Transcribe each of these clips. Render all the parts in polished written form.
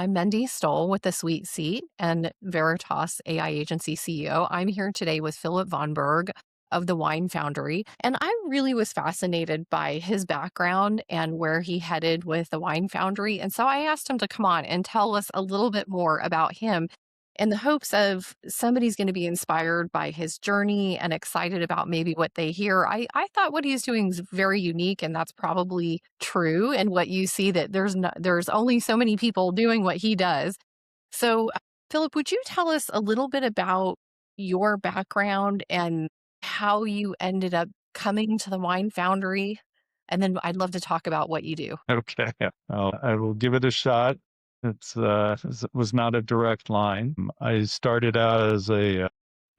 I'm Mendy Stoll with the Sweet Seat and Veritas AI Agency CEO. I'm here today with Philip von Burg of the Wine Foundry. And I really was fascinated by his background and where he headed with the Wine Foundry. And so I asked him to come on and tell us a little bit more about him in the hopes of somebody's going to be inspired by his journey and excited about maybe what they hear. I thought what he's doing is very unique, and that's probably true. And what you see that there's only so many people doing what he does. So, Philip, would you tell us a little bit about your background and how you ended up coming to the Wine Foundry? And then I'd love to talk about what you do. Okay. I will give it a shot. It was not a direct line. I started out as a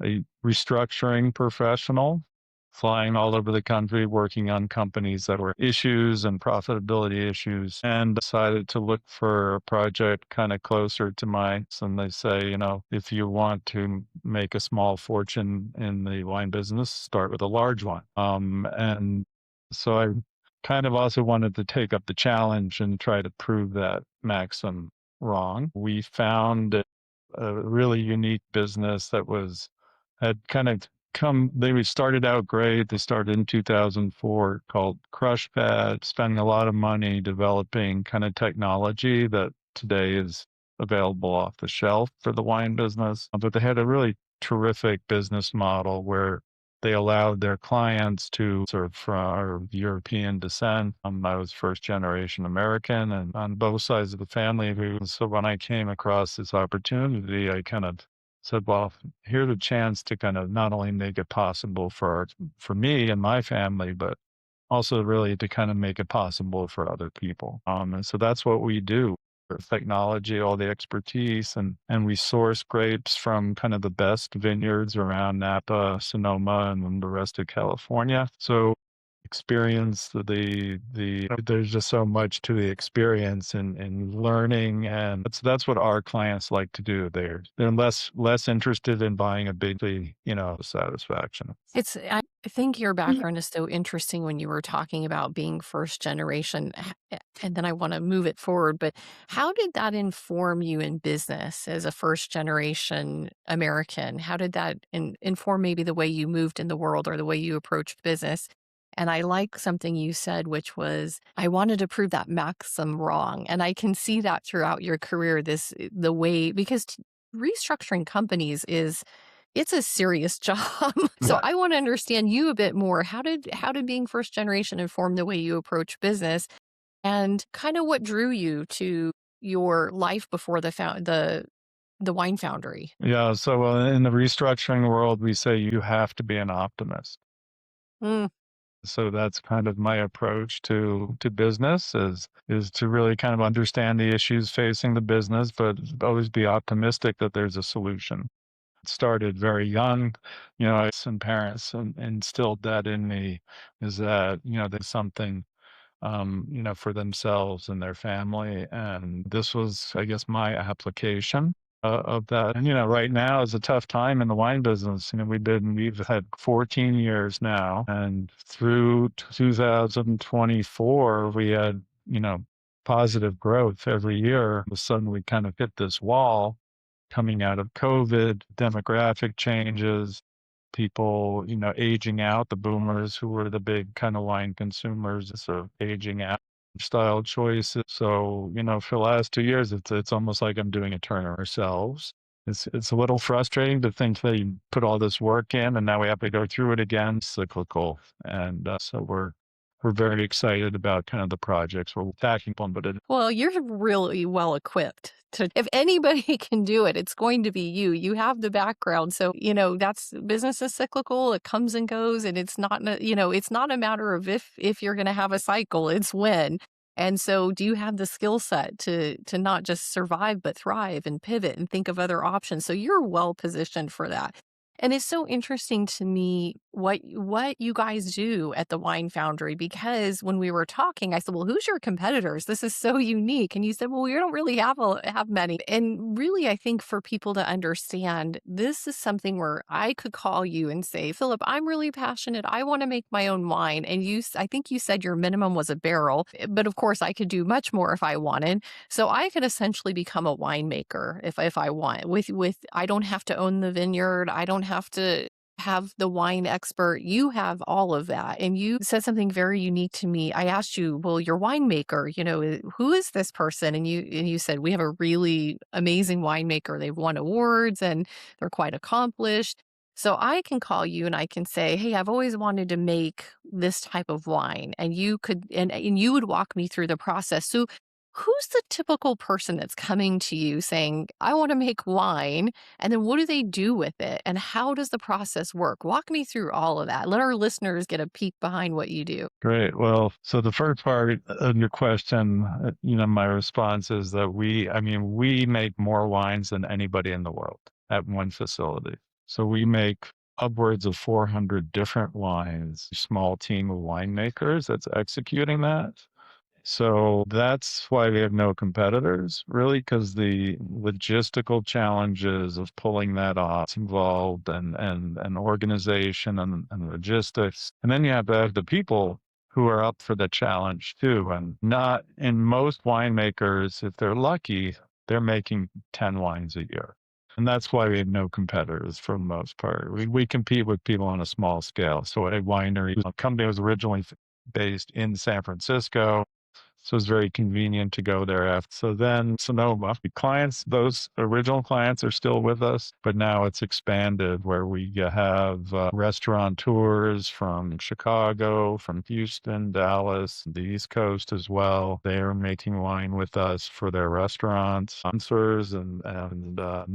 restructuring professional, flying all over the country, working on companies that were issues and profitability issues, and decided to look for a project kind of closer to mine. And they say, if you want to make a small fortune in the wine business, start with a large one. And so I kind of also wanted to take up the challenge and try to prove that maxim wrong. We found a really unique business that had kind of they started out great. They started in 2004 called Crush Pad, spending a lot of money developing kind of technology that today is available off the shelf for the wine business. But they had a really terrific business model where they allowed their clients to sort of from European descent. I was first generation American and on both sides of the family. So when I came across this opportunity, I kind of said, well, here's a chance to kind of not only make it possible for me and my family, but also really to kind of make it possible for other people. And so that's what we do. Technology, all the expertise, and we source grapes from kind of the best vineyards around Napa, Sonoma, and then the rest of California. So experience there's just so much to the experience and learning, and that's what our clients like to do. They're less interested in buying a big satisfaction. I think your background is so interesting when you were talking about being first generation, and then I want to move it forward. But how did that inform you in business as a first generation American? How did that inform maybe the way you moved in the world or the way you approached business? And I like something you said, which was, I wanted to prove that maxim wrong. And I can see that throughout your career, the way, because restructuring companies it's a serious job. So Yeah. I want to understand you a bit more. How did being first generation inform the way you approach business, and kind of what drew you to your life before the Wine Foundry? Yeah. So in the restructuring world, we say you have to be an optimist. Mm, So that's kind of my approach to business is to really kind of understand the issues facing the business, but always be optimistic that there's a solution. Started very young, some parents instilled that in me, is that, there's something, for themselves and their family. And this was, I guess, my application of that. And, right now is a tough time in the wine business. We've had 14 years now, and through 2024, we had, positive growth every year. All of a sudden, we kind of hit this wall coming out of COVID, demographic changes, people, aging out, the boomers who were the big kind of wine consumers, sort of aging out, style choices. So, for the last 2 years, it's almost like I'm doing a turn ourselves. It's a little frustrating to think that you put all this work in and now we have to go through it again, cyclical. And so we're very excited about kind of the projects we're tackling on, but well, you're really well equipped to, if anybody can do it, it's going to be you. You have the background. So, that's business is cyclical. It comes and goes, and it's not, it's not a matter of if you're going to have a cycle, it's when. And so do you have the skill set to not just survive, but thrive and pivot and think of other options? So you're well positioned for that. And it's so interesting to me what you guys do at the Wine Foundry, because when we were talking, I said, "Well, who's your competitors? This is so unique." And you said, "Well, we don't really have many." And really, I think for people to understand, this is something where I could call you and say, "Philip, I'm really passionate. I want to make my own wine." And I think you said your minimum was a barrel, but of course, I could do much more if I wanted. So I could essentially become a winemaker if I want. With I don't have to own the vineyard. I don't have to have the wine expert. You have all of that. And you said something very unique to me. I asked you, "Well, your winemaker, who is this person?" And you said, "We have a really amazing winemaker. They've won awards and they're quite accomplished." So I can call you and I can say, "Hey, I've always wanted to make this type of wine." And you would walk me through the process. So who's the typical person that's coming to you saying, "I want to make wine," and then what do they do with it? And how does the process work? Walk me through all of that. Let our listeners get a peek behind what you do. Great. Well, so the first part of your question, my response is that we make more wines than anybody in the world at one facility. So we make upwards of 400 different wines, a small team of winemakers that's executing that. So that's why we have no competitors, really, because the logistical challenges of pulling that off involved and organization and logistics. And then you have to have the people who are up for the challenge too. And not in most winemakers, if they're lucky, they're making 10 wines a year. And that's why we have no competitors for the most part. We compete with people on a small scale. So a winery, a company was originally based in San Francisco, so it's very convenient to go there after. So no, the clients, those original clients are still with us, but now it's expanded where we have restaurateurs from Chicago, from Houston, Dallas, the East Coast as well. They are making wine with us for their restaurants, sponsors and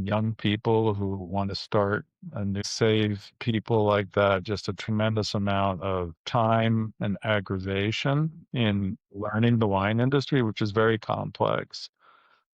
young people who want to start and save people like that just a tremendous amount of time and aggravation in learning the wine industry, which is very complex.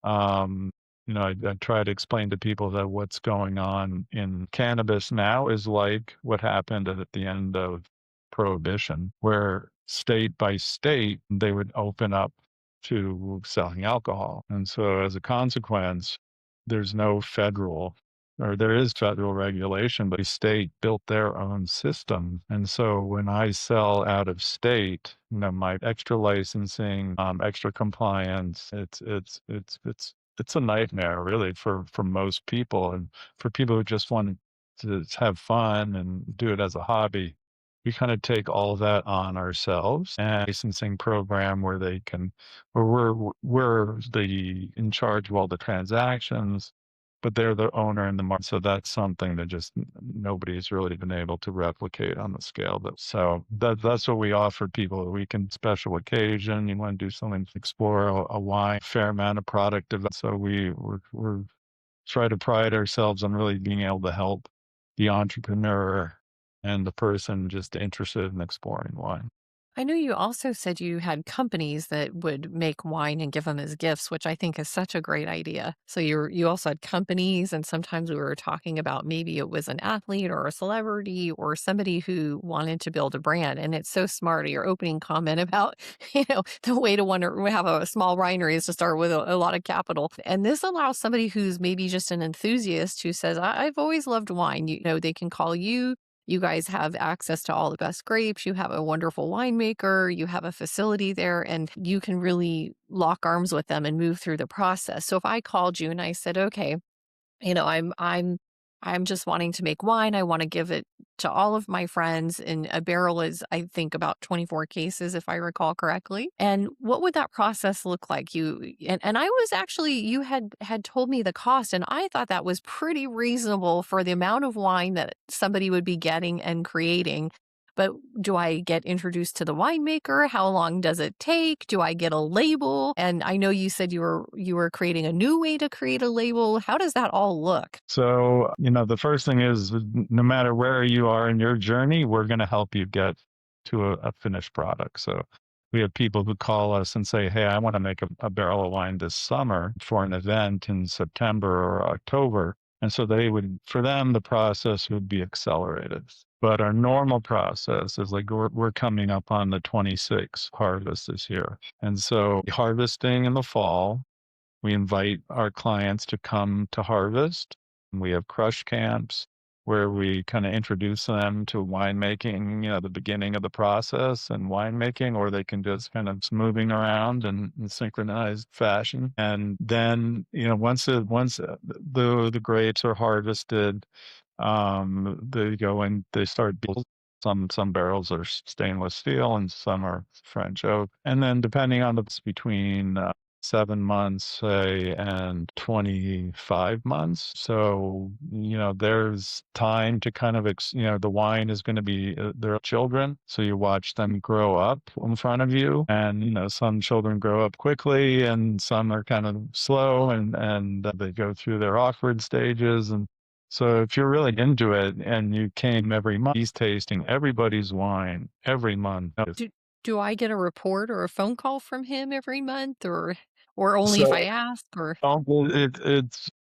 Um, I try to explain to people that what's going on in cannabis now is like what happened at the end of Prohibition, where state by state they would open up to selling alcohol. And so as a consequence, there's no federal or there is federal regulation, but the state built their own system. And so when I sell out of state, my extra licensing, extra compliance, it's a nightmare really for most people. And for people who just want to have fun and do it as a hobby, we kind of take all that on ourselves and licensing program where we're the in charge of all the transactions, but they're the owner in the market. So that's something that just nobody's really been able to replicate on the scale. That's what we offer people. We can special occasion. You want to do something, explore a wine, fair amount of product development. So we're try to pride ourselves on really being able to help the entrepreneur and the person just interested in exploring wine. I know you also said you had companies that would make wine and give them as gifts, which I think is such a great idea. So you also had companies, and sometimes we were talking about maybe it was an athlete or a celebrity or somebody who wanted to build a brand. And it's so smart. Your opening comment about the way to want to have a small winery is to start with a lot of capital, and this allows somebody who's maybe just an enthusiast who says, I've always loved wine." They can call you. You guys have access to all the best grapes. You have a wonderful winemaker. You have a facility there, and you can really lock arms with them and move through the process. So if I called you and I said, "Okay, I'm just wanting to make wine. I want to give it to all of my friends." And a barrel is, I think, about 24 cases, if I recall correctly. And what would that process look like? And I was actually, you had told me the cost, and I thought that was pretty reasonable for the amount of wine that somebody would be getting and creating. But do I get introduced to the winemaker? How long does it take? Do I get a label? And I know you said you were creating a new way to create a label. How does that all look? So, the first thing is no matter where you are in your journey, we're going to help you get to a finished product. So we have people who call us and say, "Hey, I want to make a barrel of wine this summer for an event in September or October." And so for them, the process would be accelerated. But our normal process is like we're coming up on the 26th harvest this year. And so harvesting in the fall, we invite our clients to come to harvest. We have crush camps where we kind of introduce them to winemaking, the beginning of the process and winemaking, or they can just kind of moving around in synchronized fashion. And then, once the grapes are harvested, they go and they start some barrels are stainless steel and some are French oak. And then depending on between 7 months, say, and 25 months. So, there's time to kind of, the wine is going to be their children. So you watch them grow up in front of you. And, some children grow up quickly and some are kind of slow and they go through their awkward stages. And so if you're really into it and you came every month, he's tasting everybody's wine every month. Do I get a report or a phone call from him every month, or only if I So ask, or well,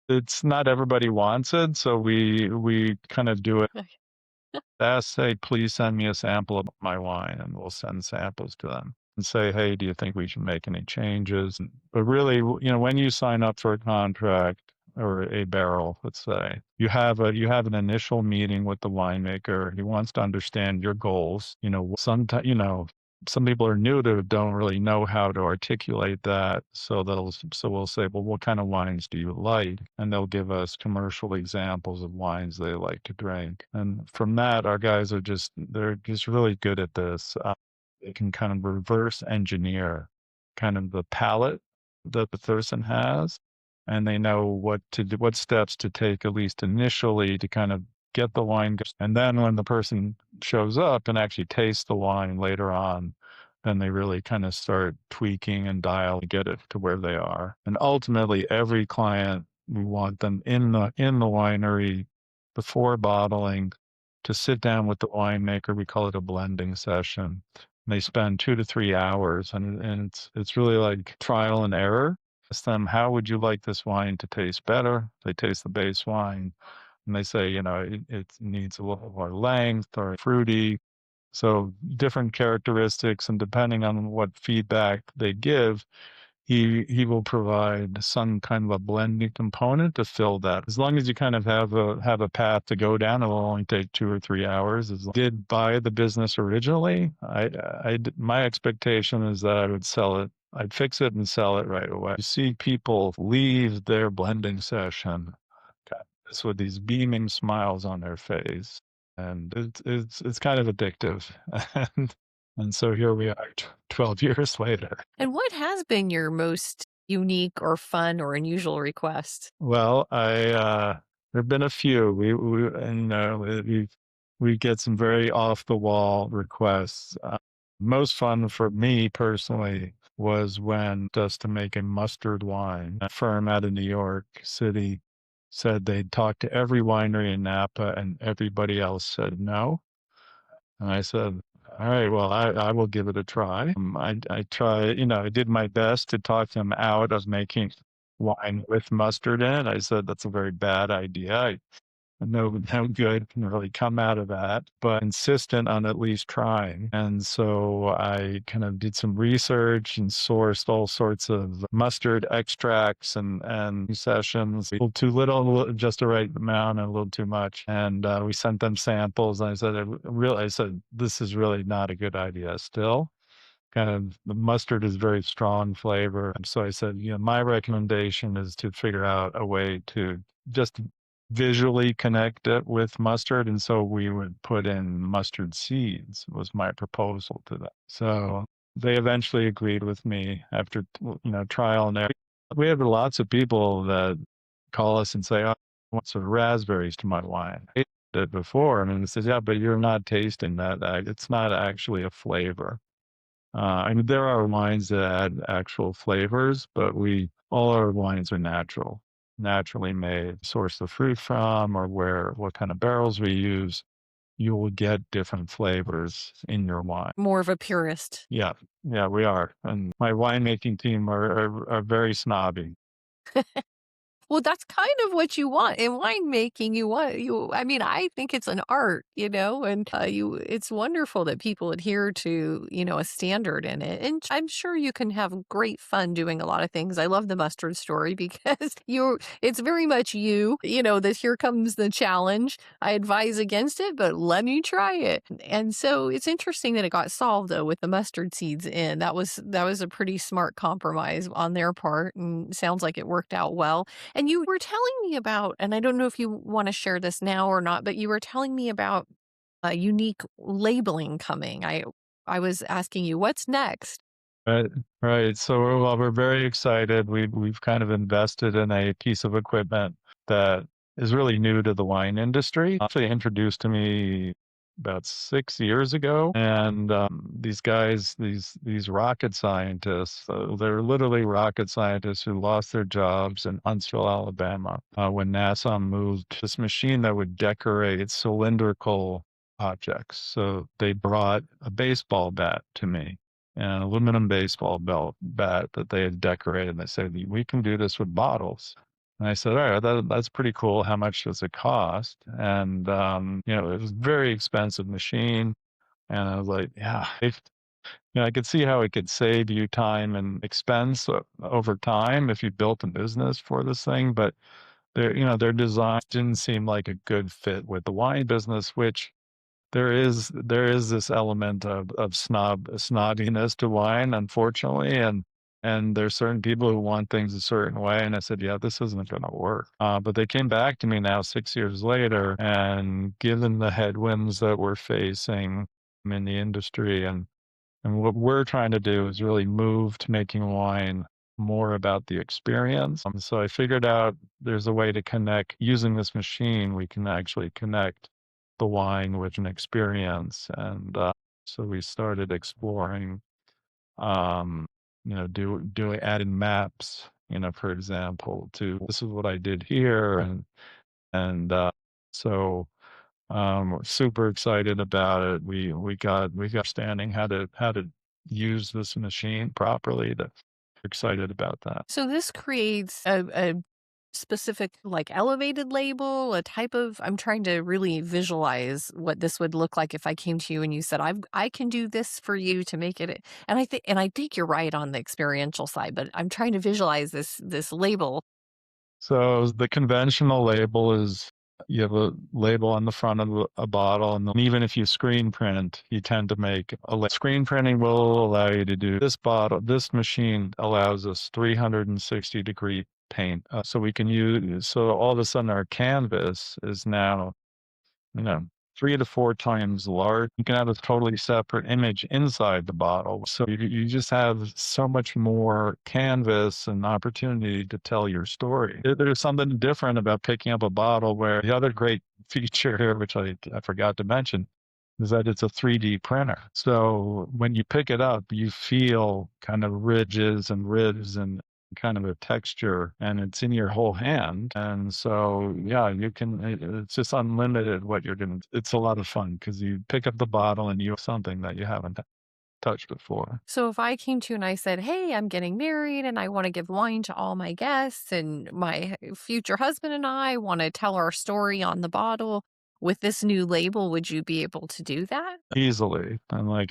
it's not everybody wants it, so we kind of do it. Ask, say, please send me a sample of my wine, and we'll send samples to them and say, hey, do you think we should make any changes? But really, when you sign up for a contract or a barrel, let's say, you have an initial meeting with the winemaker. He wants to understand your goals. Sometimes, some people are new to it, don't really know how to articulate that. So we'll say, well, what kind of wines do you like? And they'll give us commercial examples of wines they like to drink. And from that, our guys they're just really good at this. They can kind of reverse engineer kind of the palate that the person has. And they know what steps to take, at least initially, to kind of get the wine. And then when the person shows up and actually tastes the wine later on, then they really kind of start tweaking and dial to get it to where they are. And ultimately, every client, we want them in the winery before bottling to sit down with the winemaker. We call it a blending session. They spend 2 to 3 hours, and it's really like trial and error. Ask them, how would you like this wine to taste better? They taste the base wine and they say, it needs a little more length or fruity. So different characteristics, and depending on what feedback they give, he will provide some kind of a blending component to fill that. As long as you kind of have a path to go down, it will only take 2 or 3 hours. Did buy the business originally, my expectation is that I would sell it. I'd fix it and sell it right away. You see people leave their blending session with these beaming smiles on their face, and it's kind of addictive. and and so here we are, 12 years later. and what has been your most unique or fun or unusual request? Well, there've been a few. We get some very off the wall requests. Most fun for me personally was when just to make a mustard wine. A firm out of New York City said they'd talked to every winery in Napa and everybody else said no. And I said, all right, well, I will give it a try. I did my best to talk them out of making wine with mustard in it. I said, that's a very bad idea. No good can really come out of that, but insistent on at least trying. And so I kind of did some research and sourced all sorts of mustard extracts and sessions. A little too little, just the right amount, and a little too much. And we sent them samples. And I said, this is really not a good idea still. Kind of the mustard is very strong flavor. And so I said, my recommendation is to figure out a way to just visually connect it with mustard. And so we would put in mustard seeds was my proposal to them. So they eventually agreed with me after, trial and error. We have lots of people that call us and say, oh, I want some raspberries to my wine. I did it before. And it says, yeah, but you're not tasting that. It's not actually a flavor. There are wines that add actual flavors, but all our wines are naturally made. Source the fruit from, or what kind of barrels we use, you will get different flavors in your wine. More of a purist. Yeah, yeah, we are. And my winemaking team are very snobby. Well, that's kind of what you want in winemaking. I mean, I think it's an art, and it's wonderful that people adhere to, a standard in it. And I'm sure you can have great fun doing a lot of things. I love the mustard story because it's very much that here comes the challenge. I advise against it, but let me try it. And so it's interesting that it got solved though with the mustard seeds in. That was a pretty smart compromise on their part and sounds like it worked out well. And you were telling me about, and I don't know if you want to share this now or not, but you were telling me about unique labeling coming. I was asking you what's next. Right, right. So we're very excited. We've kind of invested in a piece of equipment that is really new to the wine industry. Actually introduced to me about 6 years ago, and these guys, these rocket scientists, they're literally rocket scientists who lost their jobs in Huntsville, Alabama, when NASA moved this machine that would decorate cylindrical objects. So they brought a baseball bat to me, an aluminum baseball bat that they had decorated. And they said, "We can do this with bottles." And I said, "All right, that's pretty cool. How much does it cost?" And it was a very expensive machine. And I was like, "Yeah, I could see how it could save you time and expense over time if you built a business for this thing." But their design didn't seem like a good fit with the wine business, which there is this element of snottiness to wine, unfortunately, and there's certain people who want things a certain way, and I said, "Yeah, this isn't gonna work." But they came back to me now 6 years later, and given the headwinds that we're facing in the industry, and what we're trying to do is really move to making wine more about the experience. So I figured out there's a way to connect using this machine. We can actually connect the wine with an experience, and so we started exploring, um, doing adding maps. For example, to this is what I did here, and so we're super excited about it. We got understanding how to use this machine properly. That excited about that. So this creates a specific like elevated label, a type of I'm trying to really visualize what this would look like if I came to you and you said, I can do this for you to make it. And I think you're right on the experiential side, but I'm trying to visualize this label. So the conventional label is you have a label on the front of a bottle, and then even if you screen print, you tend to make screen printing will allow you to do this bottle. This machine allows us 360-degree paint, so we can use. So all of a sudden, our canvas is now you know, 3 to 4 times large. You can have a totally separate image inside the bottle. So you just have so much more canvas and opportunity to tell your story. There's something different about picking up a bottle where the other great feature here, which I forgot to mention, is that it's a 3D printer. So when you pick it up, you feel kind of ridges and ribs and kind of a texture, and it's in your whole hand. And so, yeah, it's just unlimited what you're doing. It's a lot of fun because you pick up the bottle and you have something that you haven't touched before. So if I came to you and I said, "Hey, I'm getting married and I want to give wine to all my guests and my future husband and I want to tell our story on the bottle with this new label," would you be able to do that? Easily. And like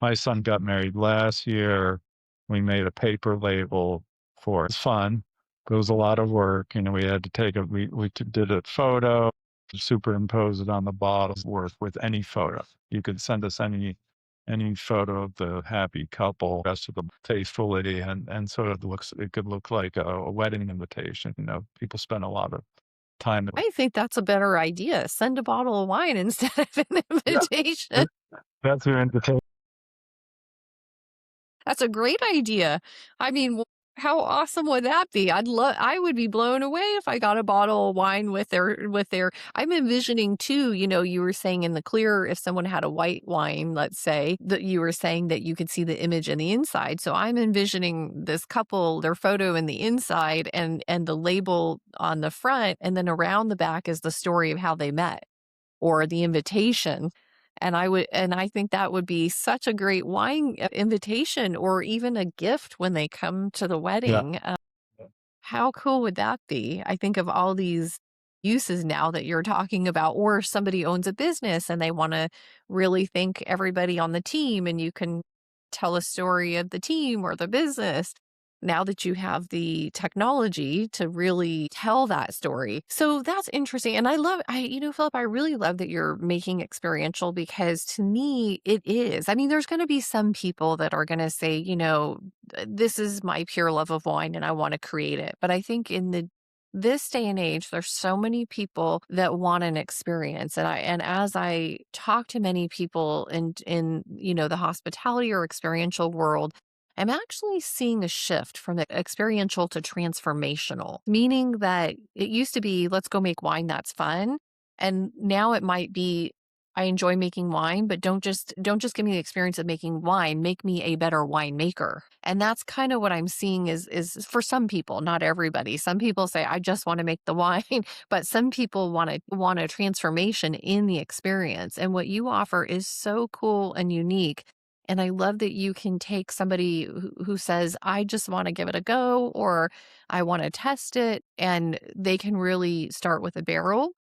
my son got married last year. We made a paper label for it. It's fun, but it was a lot of work. We had to did a photo, superimpose it on the bottle. Work with any photo. You could send us any photo of the happy couple, rest of them faithfully, and sort of it could look like a wedding invitation. People spend a lot of time. I think that's a better idea. Send a bottle of wine instead of an Yeah, invitation. that- that's your invitation. That's a great idea. I mean, how awesome would that be? I would be blown away if I got a bottle of wine with their I'm envisioning too, you were saying in the clear if someone had a white wine, let's say, that you were saying that you could see the image in the inside. So I'm envisioning this couple, their photo in the inside and the label on the front, and then around the back is the story of how they met or the invitation. And I think that would be such a great wine invitation or even a gift when they come to the Yeah. wedding. How cool would that be? I think of all these uses now that you're talking about, or somebody owns a business and they want to really thank everybody on the team, and you can tell a story of the team or the business now that you have the technology to really tell that story. So that's interesting. And Philip, I really love that you're making experiential, because to me, it is. I mean, there's going to be some people that are going to say, this is my pure love of wine and I want to create it. But I think in this day and age, there's so many people that want an experience. And as I talk to many people in the hospitality or experiential world, I'm actually seeing a shift from the experiential to transformational, meaning that it used to be, let's go make wine, that's fun. And now it might be, I enjoy making wine, but don't just give me the experience of making wine, make me a better winemaker. And that's kind of what I'm seeing is for some people, not everybody. Some people say, I just want to make the wine, but some people want a transformation in the experience. And what you offer is so cool and unique. And I love that you can take somebody who says, I just want to give it a go, or I want to test it, and they can really start with a barrel,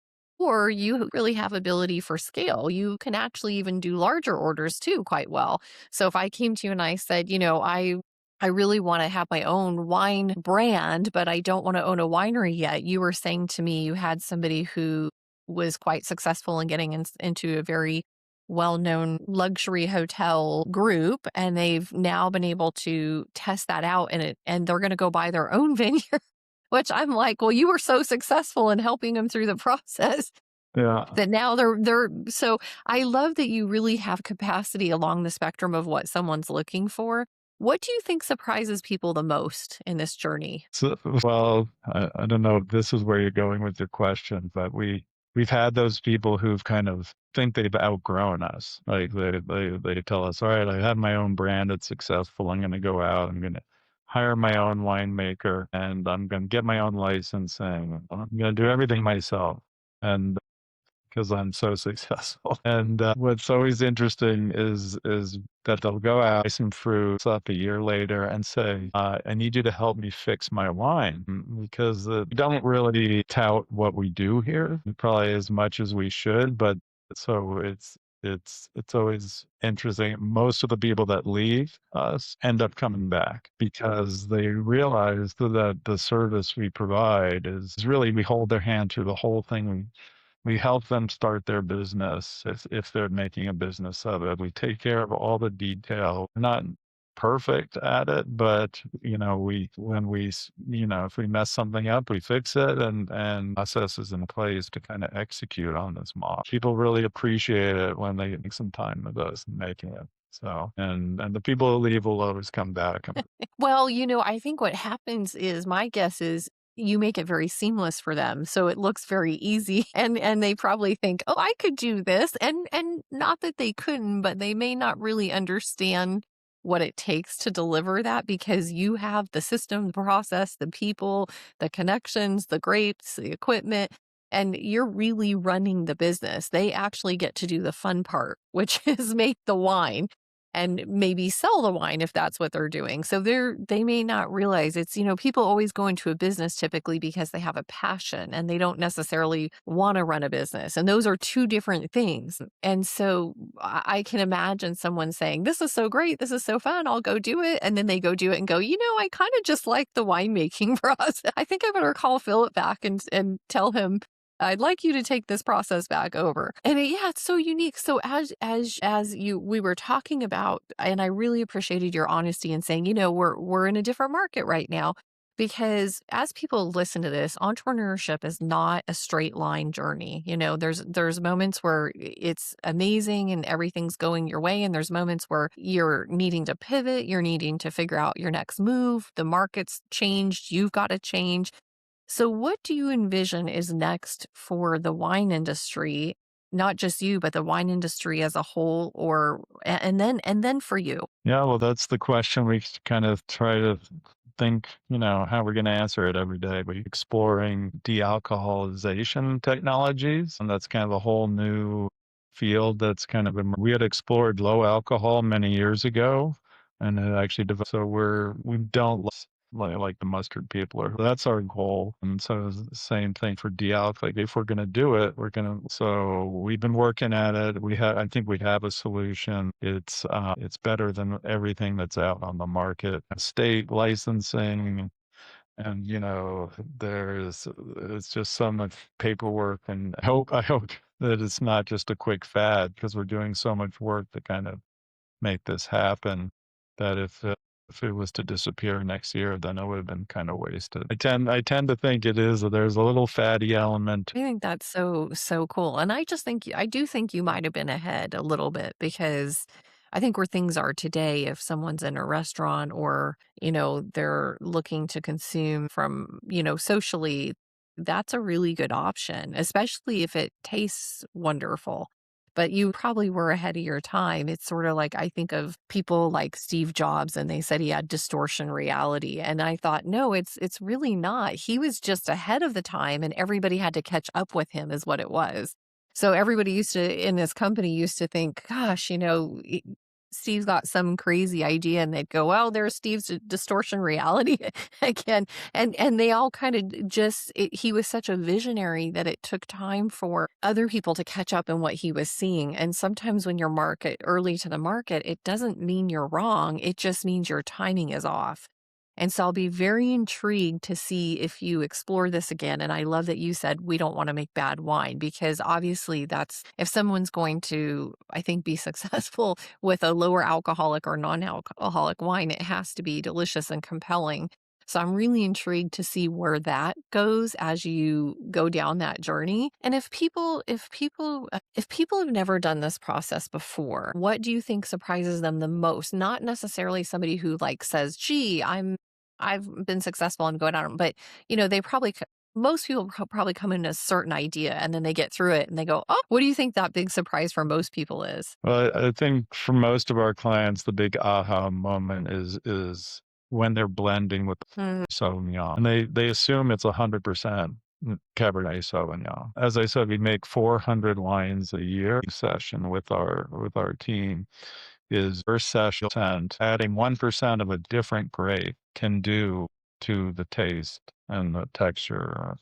or you really have ability for scale. You can actually even do larger orders too quite well. So if I came to you and I said, I really want to have my own wine brand, but I don't want to own a winery yet. You were saying to me you had somebody who was quite successful in getting into a very well-known luxury hotel group, and they've now been able to test that out, and they're going to go buy their own vineyard. Which I'm like, well, you were so successful in helping them through the process Yeah. that now they're so I love that you really have capacity along the spectrum of what someone's looking for. What do you think surprises people the most in this journey? So, well, I don't know if this is where you're going with your question, but we've had those people who've kind of think they've outgrown us. Like they tell us, all right, I have my own brand, it's successful. I'm going to go out, I'm going to hire my own winemaker, and I'm going to get my own licensing. I'm going to do everything myself. And because I'm so successful. And what's always interesting is that they'll go out, buy some fruits up a year later and say, I need you to help me fix my wine. Because we don't really tout what we do here, probably as much as we should. But so it's always interesting. Most of the people that leave us end up coming back because they realize that the service we provide is really, we hold their hand through the whole thing. We help them start their business if they're making a business of it. We take care of all the detail. We're not perfect at it, but if we mess something up, we fix it, and processes in place to kind of execute on this model. People really appreciate it when they take some time with us in making it. So, and the people who leave will always come back. Well, I think what happens is, my guess is, you make it very seamless for them, so it looks very easy, and they probably think, "Oh, I could do this," and not that they couldn't, but they may not really understand what it takes to deliver that, because you have the system, the process, the people, the connections, the grapes, the equipment, and you're really running the business. They actually get to do the fun part, which is make the wine and maybe sell the wine if that's what they're doing. So they may not realize it's, people always go into a business typically because they have a passion and they don't necessarily want to run a business. And those are two different things. And so I can imagine someone saying, this is so great. This is so fun. I'll go do it. And then they go do it and go, I kind of just like the winemaking process. I think I better call Philip back and tell him I'd like you to take this process back over. And yeah, it's so unique. So we were talking about, and I really appreciated your honesty in saying, we're in a different market right now, because as people listen to this, entrepreneurship is not a straight line journey. There's moments where it's amazing and everything's going your way, and there's moments where you're needing to pivot, you're needing to figure out your next move. The market's changed, you've got to change. So what do you envision is next for the wine industry? Not just you, but the wine industry as a whole, and then for you. Yeah, well, that's the question we kind of try to think, how we're going to answer it every day. We're exploring de-alcoholization technologies, and that's kind of a whole new field that's kind of we had explored low alcohol many years ago, and it actually developed. So we don't. like the mustard people are. That's our goal. And so it's the same thing for de-alc. Like if we're going to do it, so we've been working at it. I think we have a solution. It's better than everything that's out on the market. State licensing, and it's just so much paperwork, and I hope that it's not just a quick fad, because we're doing so much work to kind of make this happen, that if it was to disappear next year, then it would have been kind of wasted. I tend to think it is. There's a little fatty element. I think that's so cool, and I do think you might have been ahead a little bit because I think where things are today, if someone's in a restaurant or, they're looking to consume from, socially, that's a really good option, especially if it tastes wonderful. But you probably were ahead of your time. It's sort of like I think of people like Steve Jobs and they said he had distortion reality. And I thought, no, it's really not. He was just ahead of the time and everybody had to catch up with him is what it was. So everybody in this company used to think, gosh, Steve's got some crazy idea and they'd go, well, there's Steve's distortion reality again. And they all kind of he was such a visionary that it took time for other people to catch up in what he was seeing. And sometimes when you're early to the market, it doesn't mean you're wrong. It just means your timing is off. And so I'll be very intrigued to see if you explore this again. And I love that you said we don't want to make bad wine because obviously that's if someone's going to, I think, be successful with a lower alcoholic or non-alcoholic wine, it has to be delicious and compelling. So I'm really intrigued to see where that goes as you go down that journey. And if people have never done this process before, what do you think surprises them the most? Not necessarily somebody who like says, "Gee, I've been successful and going on," but they most people probably come in a certain idea and then they get through it and they go, "Oh, what do you think that big surprise for most people is?" Well, I think for most of our clients, the big aha moment is when they're blending with Mm. Sauvignon, and they assume it's 100% Cabernet Sauvignon. As I said, we make 400 wines a year. Session with our team is first session, adding 1% of a different grape can do to the taste and the texture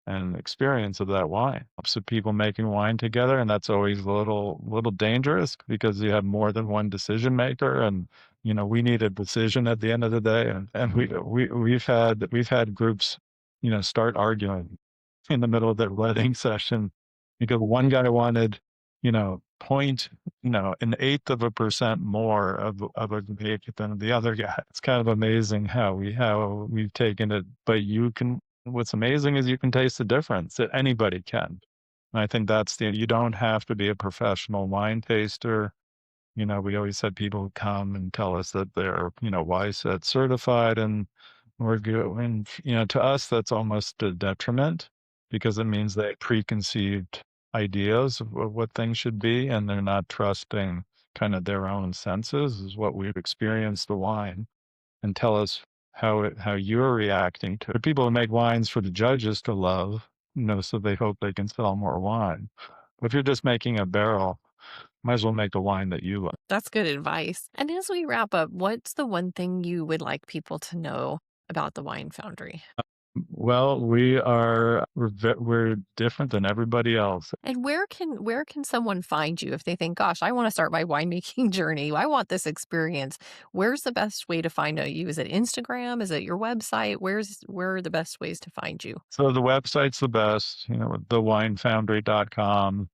and experience of that wine. So people making wine together, and that's always a little dangerous because you have more than one decision maker, and we need a decision at the end of the day, and we've had groups, start arguing in the middle of their wedding session because one guy wanted, point, an eighth of a percent more of a grape than the other guy. It's kind of amazing how we've taken it, but what's amazing is you can taste the difference, that anybody can. And I think you don't have to be a professional wine taster. We always had people come and tell us that they're, YSET certified, and we're good. And, to us, that's almost a detriment because it means they have preconceived ideas of what things should be, and they're not trusting kind of their own senses, is what we've experienced the wine, and tell us how you're reacting to it. People who make wines for the judges to love, so they hope they can sell more wine. But if you're just making a barrel, might as well make the wine that you like. That's good advice. And as we wrap up, what's the one thing you would like people to know about the Wine Foundry? Well, we're different than everybody else. And where can someone find you if they think, "Gosh, I wanna start my winemaking journey. I want this experience." Where's the best way to find out you? Is it Instagram? Is it your website? Where are the best ways to find you? So the website's the best, thewinefoundry.com.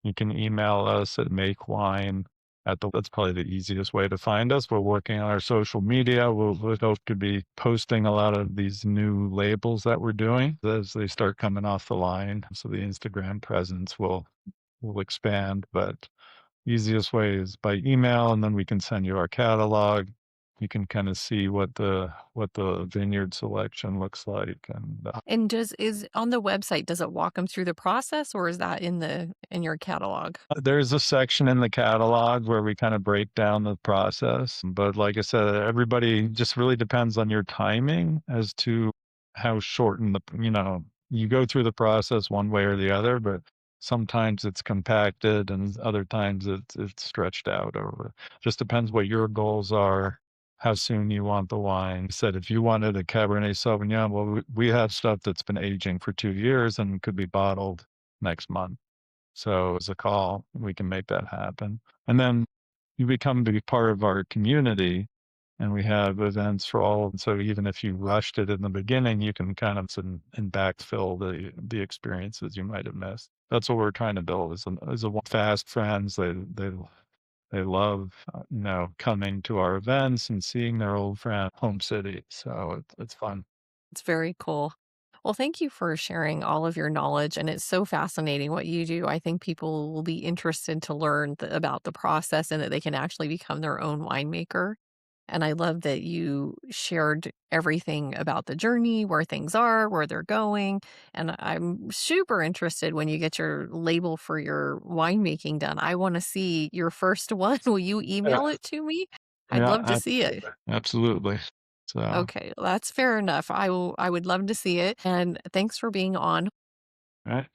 You can email us at makewine that's probably the easiest way to find us. We're working on our social media. We'll hope to be posting a lot of these new labels that we're doing as they start coming off the line. So the Instagram presence will expand, but easiest way is by email, and then we can send you our catalog. You can kind of see what the vineyard selection looks like, and And is on the website, does it walk them through the process, or is that in your catalog? there's a section in the catalog where we kind of break down the process. But like I said, everybody just really depends on your timing as to how shortened you go through the process one way or the other, but sometimes it's compacted and other times it's stretched out, or just depends what your goals are, how soon you want the wine. He said, if you wanted a Cabernet Sauvignon, well, we have stuff that's been aging for 2 years and could be bottled next month. So as a call, we can make that happen. And then you become to be part of our community, and we have events for all. So even if you rushed it in the beginning, you can kind of and backfill the experiences you might have missed. That's what we're trying to build is a fast friends. They love coming to our events and seeing their old friend home city. So it's fun. It's very cool. Well, thank you for sharing all of your knowledge, and it's so fascinating what you do. I think people will be interested to learn about the process and that they can actually become their own winemaker. And I love that you shared everything about the journey, where things are, where they're going. And I'm super interested when you get your label for your winemaking done. I want to see your first one. Will you Yeah, email it to me? I'd yeah, love to see it. absolutely, absolutely. So, Okay, that's fair enough. I would love to see it, and thanks for being on. right.